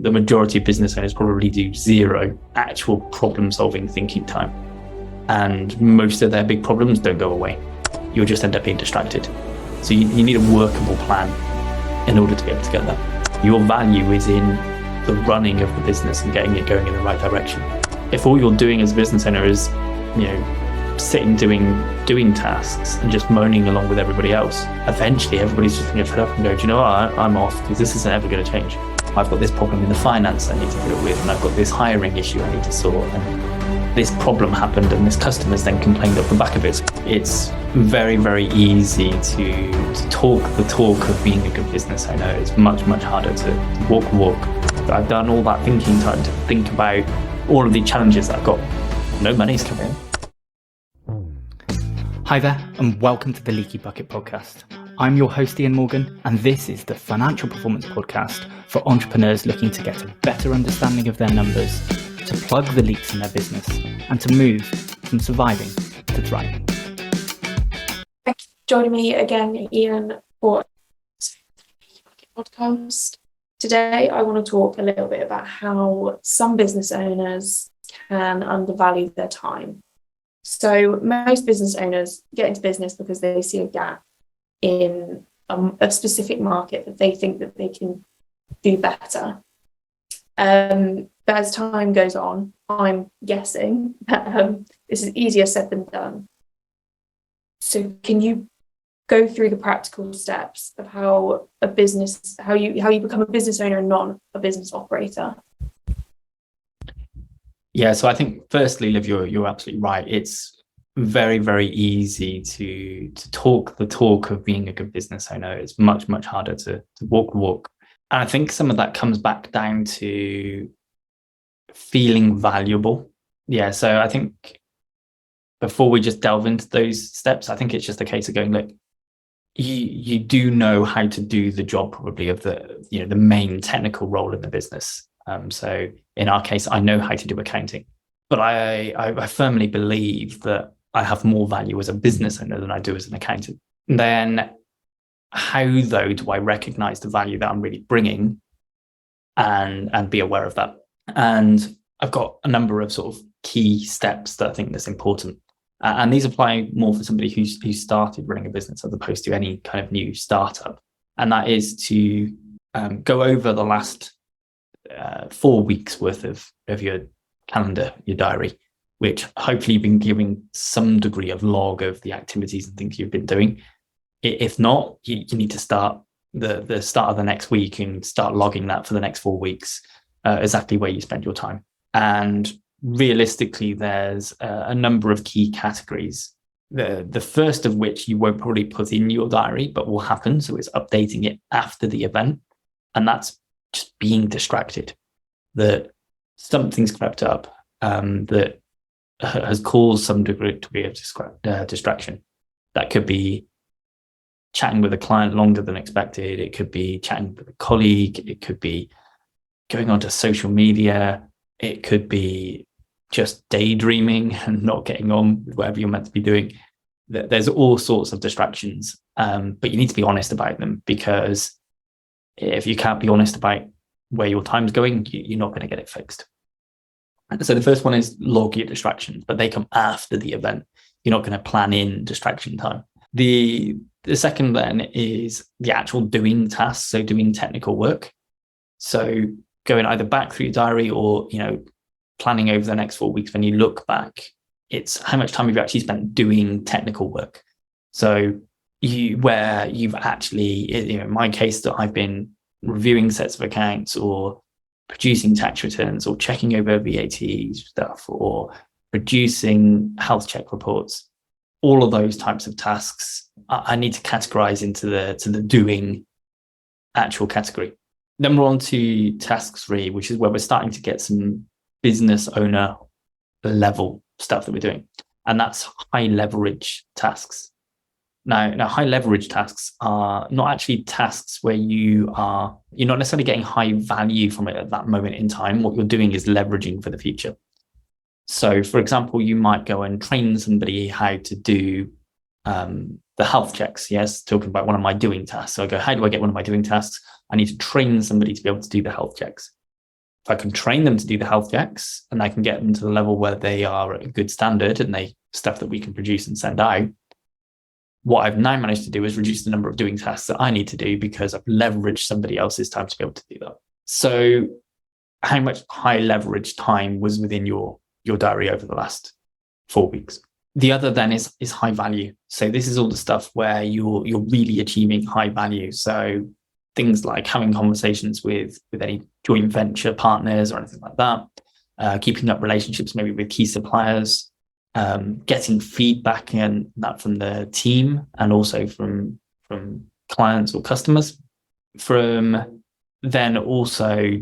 the majority of business owners probably do zero actual problem-solving thinking time. And most of their big problems don't go away. You'll just end up being distracted. So you need a workable plan in order to be able to get that. Your value is in the running of the business and getting it going in the right direction. If all you're doing as a business owner is, sitting doing tasks and just moaning along with everybody else, eventually everybody's just going to get fed up and go, do you know what, I'm off because this isn't ever going to change. I've got this problem in the finance I need to deal with, and I've got this hiring issue I need to sort, and this problem happened and this customer's then complained off the back of it. It's very, very easy to talk the talk of being a good business owner. It's much, much harder to walk the walk. I've done all that thinking time to think about all of the challenges that I've got. No money's coming in. Hi there, and welcome to the Leaky Bucket Podcast. I'm your host, Ian Morgan, and this is the financial performance podcast for entrepreneurs looking to get a better understanding of their numbers, to plug the leaks in their business, and to move from surviving to thriving. Thank you for joining me again, Ian, for the Leaky Bucket Podcast. Today, I want to talk a little bit about how some business owners can undervalue their time. So most business owners get into business because they see a gap in a specific market that they think that they can do better. But as time goes on, I'm guessing that this is easier said than done. So can you go through the practical steps of how you become a business owner and not a business operator? Yeah, so I think firstly, Liv, you're absolutely right. It's very, very easy to talk the talk of being a good business owner. It's much, much harder to walk the walk. And I think some of that comes back down to feeling valuable. Yeah, so I think before we just delve into those steps, I think it's just a case of going, look, you do know how to do the job probably of the main technical role in the business. So in our case, I know how to do accounting, but I firmly believe that I have more value as a business owner than I do as an accountant. Then how, though, do I recognize the value that I'm really bringing and be aware of that? And I've got a number of sort of key steps that I think that's important. And these apply more for somebody who started running a business as opposed to any kind of new startup. And that is to go over the last 4 weeks worth of your calendar, your diary, which hopefully you've been giving some degree of log of the activities and things you've been doing. If not, you need to start the start of the next week and start logging that for the next 4 weeks, exactly where you spend your time. And realistically, there's a number of key categories. The first of which you won't probably put in your diary, but will happen. So it's updating it after the event. And that's just being distracted, that something's crept up that has caused some degree of distraction. That could be chatting with a client longer than expected. It could be chatting with a colleague. It could be going onto social media. It could be just daydreaming and not getting on with whatever you're meant to be doing. There's all sorts of distractions, but you need to be honest about them, because if you can't be honest about where your time's going, you're not going to get it fixed. So the first one is log your distractions, but they come after the event. You're not going to plan in distraction time. The second then is the actual doing tasks, so doing technical work. So going either back through your diary or, planning over the next 4 weeks. When you look back, it's how much time you've actually spent doing technical work. So where you've actually, in my case, that I've been reviewing sets of accounts or producing tax returns or checking over VAT stuff or producing health check reports. All of those types of tasks I need to categorize into the doing actual category. Then we're on to task 3, which is where we're starting to get some business owner level stuff that we're doing. And that's high leverage tasks. Now, high leverage tasks are not actually tasks where you're not necessarily getting high value from it at that moment in time. What you're doing is leveraging for the future. So, for example, you might go and train somebody how to do the health checks. Yes, talking about one of my doing tasks. So I go, how do I get one of my doing tasks? I need to train somebody to be able to do the health checks. if I can train them to do the health checks and I can get them to the level where they are at a good standard and they stuff that we can produce and send out, what I've now managed to do is reduce the number of doing tasks that I need to do because I've leveraged somebody else's time to be able to do that. So how much high leverage time was within your diary over the last 4 weeks? The other then is high value. So this is all the stuff where you're really achieving high value. So things like having conversations with any joint venture partners or anything like that, keeping up relationships maybe with key suppliers, getting feedback and that from the team and also from clients or customers, from then also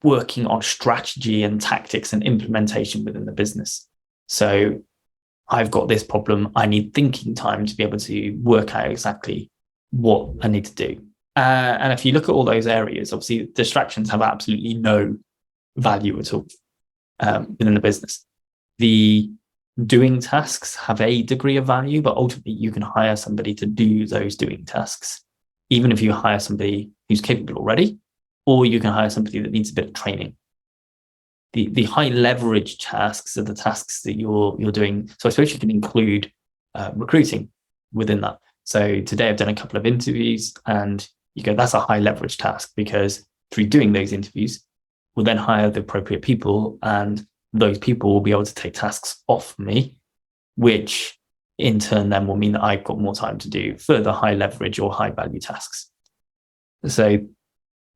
working on strategy and tactics and implementation within the business. So I've got this problem. I need thinking time to be able to work out exactly what I need to do. And if you look at all those areas, obviously distractions have absolutely no value at all within the business. The doing tasks have a degree of value, but ultimately you can hire somebody to do those doing tasks, even if you hire somebody who's capable already, or you can hire somebody that needs a bit of training. The high leverage tasks are the tasks that you're doing. So I suppose you can include recruiting within that. So today I've done a couple of interviews and you go, that's a high leverage task because through doing those interviews, we'll then hire the appropriate people and those people will be able to take tasks off me, which in turn then will mean that I've got more time to do further high leverage or high value tasks. So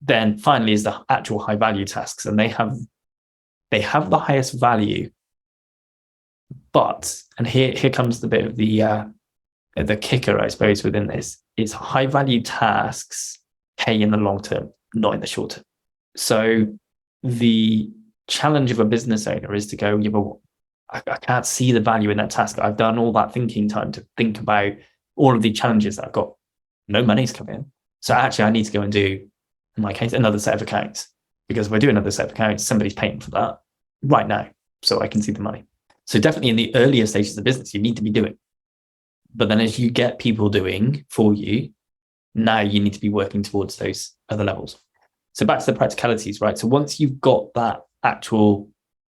then finally is the actual high value tasks, and they have the highest value. But, and here comes the bit of the kicker, I suppose, within this, is high value tasks pay in the long term, not in the short term. So the challenge of a business owner is to go, yeah, but I can't see the value in that task. I've done all that thinking time to think about all of the challenges that I've got. No money's come in. So actually I need to go and do, in my case, another set of accounts. Because if I do another set of accounts, somebody's paying for that right now, so I can see the money. So definitely in the earlier stages of the business, you need to be doing. But then as you get people doing for you, now you need to be working towards those other levels. So back to the practicalities, right? So once you've got that actual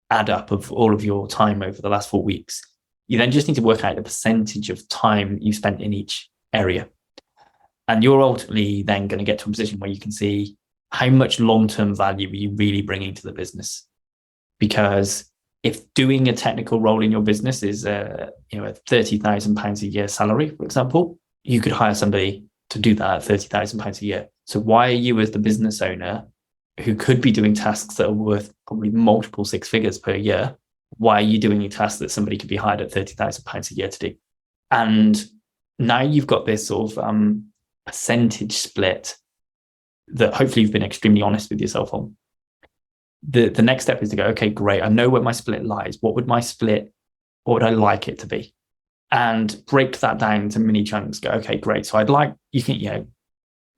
add up of all of your time over the last 4 weeks, you then just need to work out the percentage of time you spent in each area. And you're ultimately then going to get to a position where you can see how much long-term value are you really bringing to the business. Because if doing a technical role in your business is a £30,000 a year salary, for example, you could hire somebody to do that at £30,000 a year. So why are you, as the business owner, who could be doing tasks that are worth probably multiple six figures per year, why are you doing a task that somebody could be hired at £30,000 a year to do? And now you've got this sort of percentage split that hopefully you've been extremely honest with yourself on. The next step is to go, okay, great. I know where my split lies. What would I like it to be? And break that down into mini chunks. Go, okay, great. So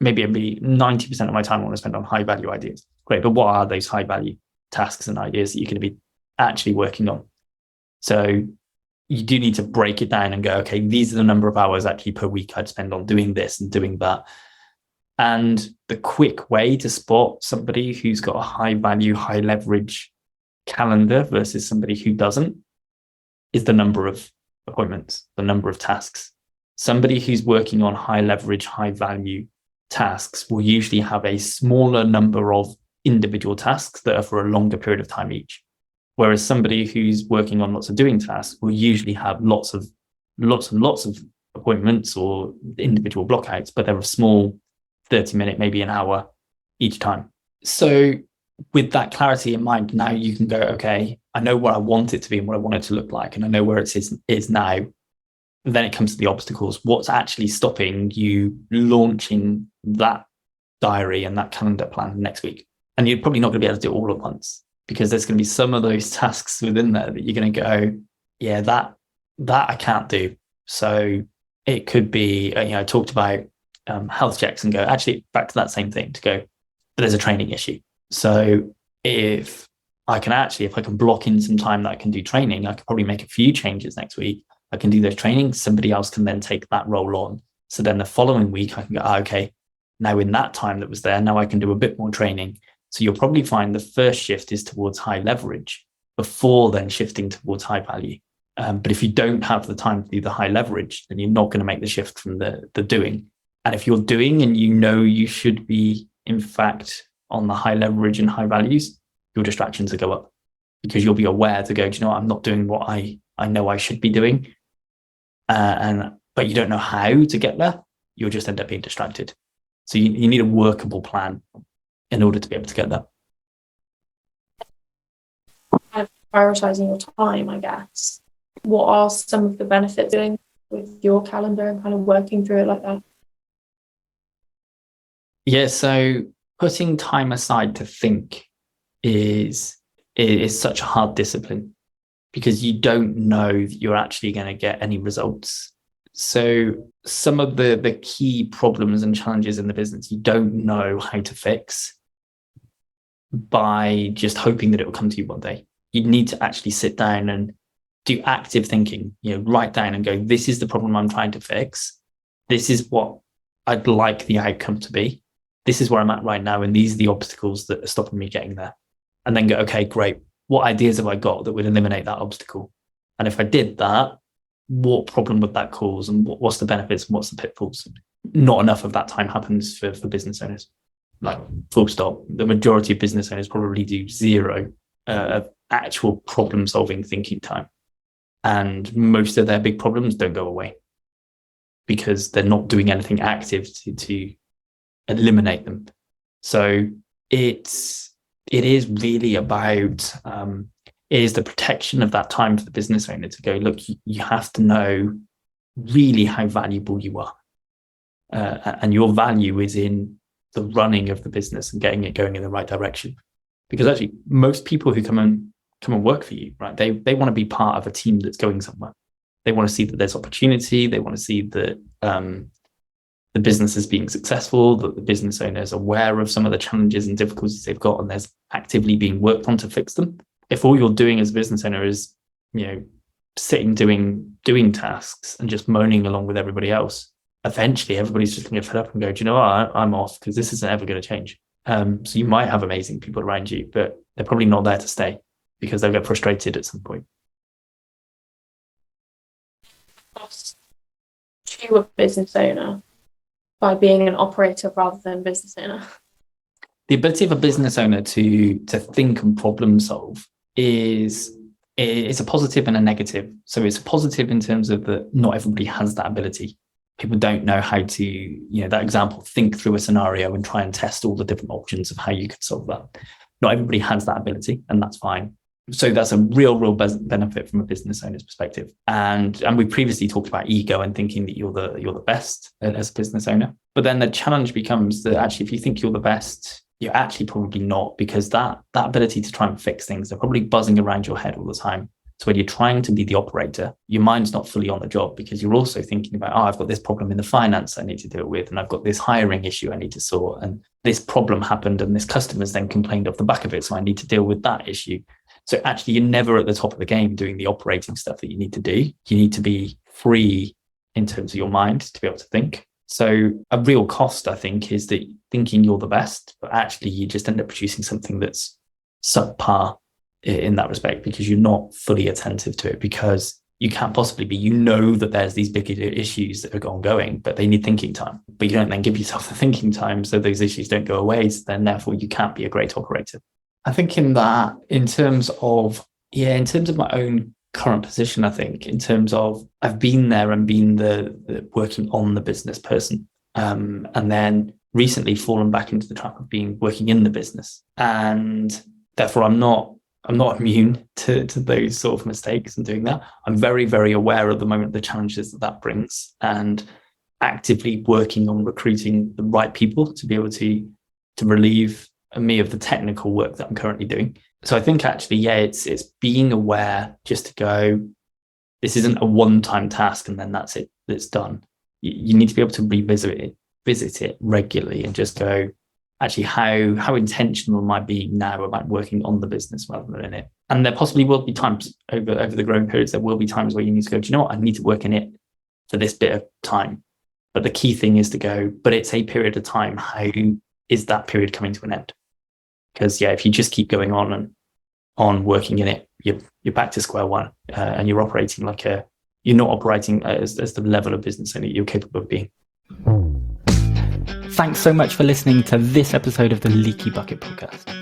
maybe it'd be 90% of my time I want to spend on high value ideas. Great. But what are those high value tasks and ideas that you're going to be actually working on? So you do need to break it down and go, okay, these are the number of hours actually per week I'd spend on doing this and doing that. And the quick way to spot somebody who's got a high value, high leverage calendar versus somebody who doesn't is the number of appointments, the number of tasks. Somebody who's working on high leverage, high value tasks will usually have a smaller number of individual tasks that are for a longer period of time each. Whereas somebody who's working on lots of doing tasks will usually have lots and lots of appointments or individual blockouts, but they're a small 30-minute, maybe an hour each time. So with that clarity in mind, now you can go, okay, I know where I want it to be and what I want it to look like, and I know where it is now. And then it comes to the obstacles. What's actually stopping you launching that diary and that calendar plan next week? And you're probably not going to be able to do it all at once, because there's going to be some of those tasks within there that you're going to go, yeah, that I can't do. So it could be, I talked about health checks and go, actually back to that same thing to go, but there's a training issue. So if I can block in some time that I can do training, I could probably make a few changes next week. I can do those trainings. Somebody else can then take that role on. So then the following week I can go, okay, now in that time that was there, now I can do a bit more training. So you'll probably find the first shift is towards high leverage before then shifting towards high value. But if you don't have the time to do the high leverage, then you're not going to make the shift from the doing. And if you're doing and you know you should be, in fact, on the high leverage and high values, your distractions will go up because you'll be aware to go, do you know what? I'm not doing what I know I should be doing. But you don't know how to get there. You'll just end up being distracted. So you need a workable plan in order to be able to get that. Prioritizing your time, I guess. What are some of the benefits of doing with your calendar and kind of working through it like that? Yeah, so putting time aside to think is such a hard discipline because you don't know that you're actually going to get any results. So some of the key problems and challenges in the business, you don't know how to fix by just hoping that it will come to you one day. You need to actually sit down and do active thinking, write down and go, this is the problem I'm trying to fix. This is what I'd like the outcome to be. This is where I'm at right now. And these are the obstacles that are stopping me getting there. And then go, okay, great. What ideas have I got that would eliminate that obstacle? And if I did that, what problem would that cause? And what's the benefits and what's the pitfalls? Not enough of that time happens for business owners. Like full stop. The majority of business owners probably do zero of actual problem solving thinking time. And most of their big problems don't go away because they're not doing anything active to eliminate them. So it is really about it is the protection of that time for the business owner to go, look, you have to know really how valuable you are. And your value is in the running of the business and getting it going in the right direction. Because actually, most people who come and work for you, right? They want to be part of a team that's going somewhere. They want to see that there's opportunity. They want to see that the business is being successful, that the business owner is aware of some of the challenges and difficulties they've got, and there's actively being worked on to fix them. If all you're doing as a business owner is, sitting doing tasks and just moaning along with everybody else, eventually everybody's just going to get fed up and go, do you know what? I'm off because this isn't ever going to change. So you might have amazing people around you, but they're probably not there to stay because they'll get frustrated at some point. To a business owner by being an operator rather than business owner. The ability of a business owner to think and problem solve is a positive and a negative. So it's a positive in terms of that not everybody has that ability. People don't know how to, that example, think through a scenario and try and test all the different options of how you could solve that. Not everybody has that ability, and that's fine. So that's a real benefit from a business owner's perspective. And we previously talked about ego and thinking that you're the best as a business owner. But then the challenge becomes that actually, if you think you're the best, you're actually probably not, because that ability to try and fix things, they're probably buzzing around your head all the time. So when you're trying to be the operator, your mind's not fully on the job because you're also thinking about, I've got this problem in the finance I need to deal with, and I've got this hiring issue I need to sort, and this problem happened and this customer's then complained off the back of it, so I need to deal with that issue. So actually, you're never at the top of the game doing the operating stuff that you need to do. You need to be free in terms of your mind to be able to think. So a real cost, I think, is that thinking you're the best, but actually you just end up producing something that's subpar in that respect because you're not fully attentive to it, because you can't possibly be, that there's these big issues that are ongoing, but they need thinking time. But you don't then give yourself the thinking time so those issues don't go away. So then therefore you can't be a great operator. I think in terms of my own current position, I think in terms of I've been there and been the working on the business person, and then recently fallen back into the trap of working in the business, and therefore I'm not immune to those sort of mistakes and doing that. I'm very, very aware at the moment of the challenges that brings, and actively working on recruiting the right people to be able to relieve me of the technical work that I'm currently doing. So I think actually, it's being aware just to go, this isn't a one-time task and then that's it, it's done. You need to be able to visit it regularly and just go, actually, how intentional am I being now about working on the business rather than in it? And there possibly will be times over the growing periods, there will be times where you need to go, do you know what? I need to work in it for this bit of time. But the key thing is to go, but it's a period of time. How is that period coming to an end? Because if you just keep going on and on working in it, you're back to square one, and you're operating you're not operating as the level of business owner you're capable of being. Thanks so much for listening to this episode of the Leaky Bucket podcast.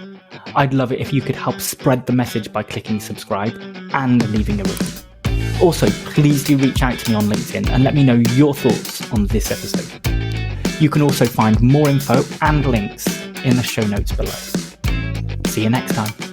I'd love it if you could help spread the message by clicking subscribe and leaving a review. Also, please do reach out to me on LinkedIn and let me know your thoughts on this episode. You can also find more info and links in the show notes below. See you next time.